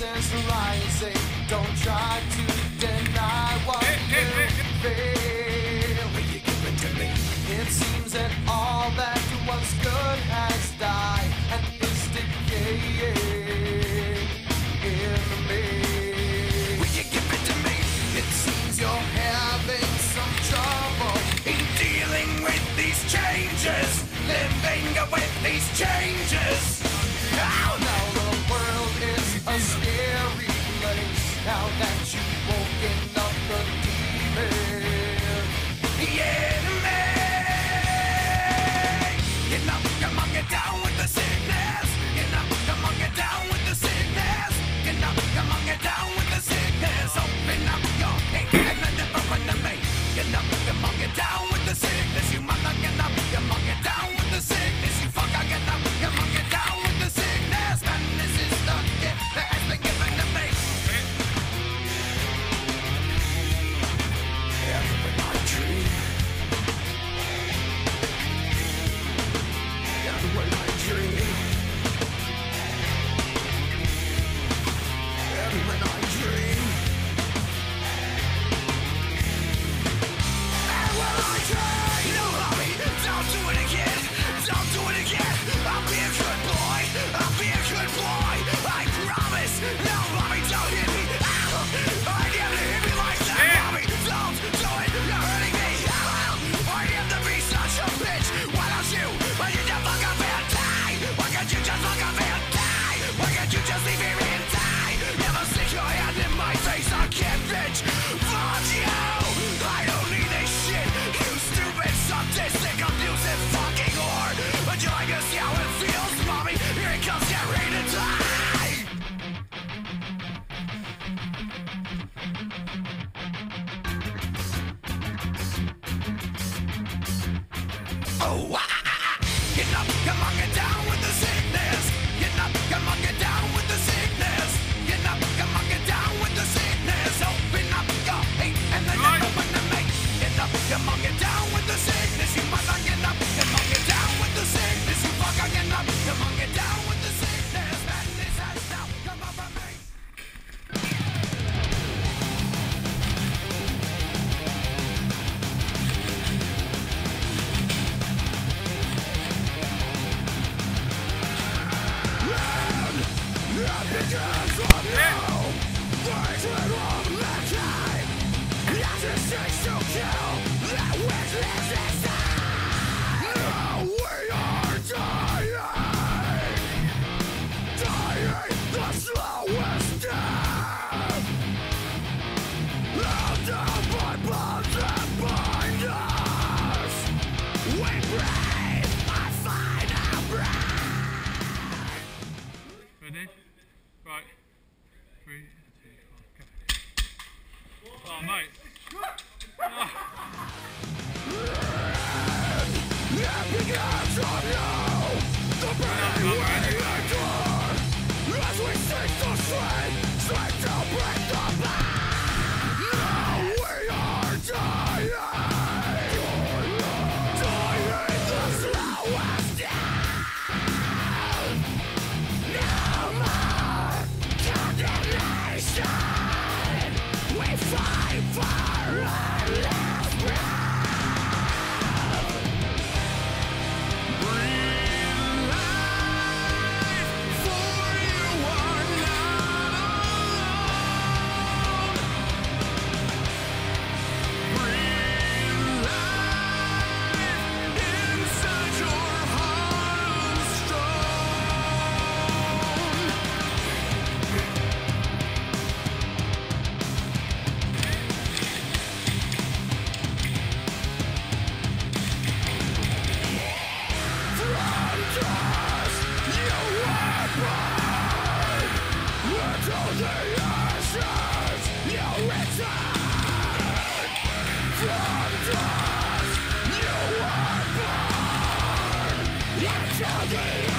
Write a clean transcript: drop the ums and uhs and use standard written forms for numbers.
voices rising. Don't try to deny what you feel. Will you give it to me? It seems that all that was good has died and is decaying in me. Will you give it to me? It seems you're having some trouble In dealing with these changes, living with these changes. now. Now the world is a scary place. Now that you've woken up the demon. Yeah, man. You know, come on, get down with the sickness. You know, come on, get down with the sickness. You know, come on, get down with the sickness. Open up your hate and the different to me. You know, come on, get down with the sickness. You mother, get up, come on, get down with the sickness. You fucker, get up, come on, get down with the sickness. Man, this is the gift that has been given to me. Every night dream. Every night dream. Every night dream. And when I dream, no, mommy, don't do it again. Don't do it again. I'll be a good boy. I'll be a good boy. I promise. No, mommy, don't hit me. Ow. I never hit me like that, mommy. Don't do it. You're hurting me. Ow. I have to be such a bitch. Why don't you? Why you just fuck up and die? Why can't you just fuck up and die? Why can't you just leave me and die? Never stick your hand in my face. I can't bitch. Fuck you. I don't need this shit. You stupid, sadistic, abusive fucking whore. Would you like to see how it feels, mommy? Here it comes, get ready to die. Oh, get up, come on, get down with the sickness. Get up, come on, get down with the sickness. Get up, come on, get down with the sickness. Open up your hate and then open the mate. Get up, come on, get down with the sickness. You mother, get up, come on, get down with the sickness. You fucker, get up, come on, get down with the sickness. And this has now come over me. Ready? Right. 3, 2, 1, go. Oh, mate. From the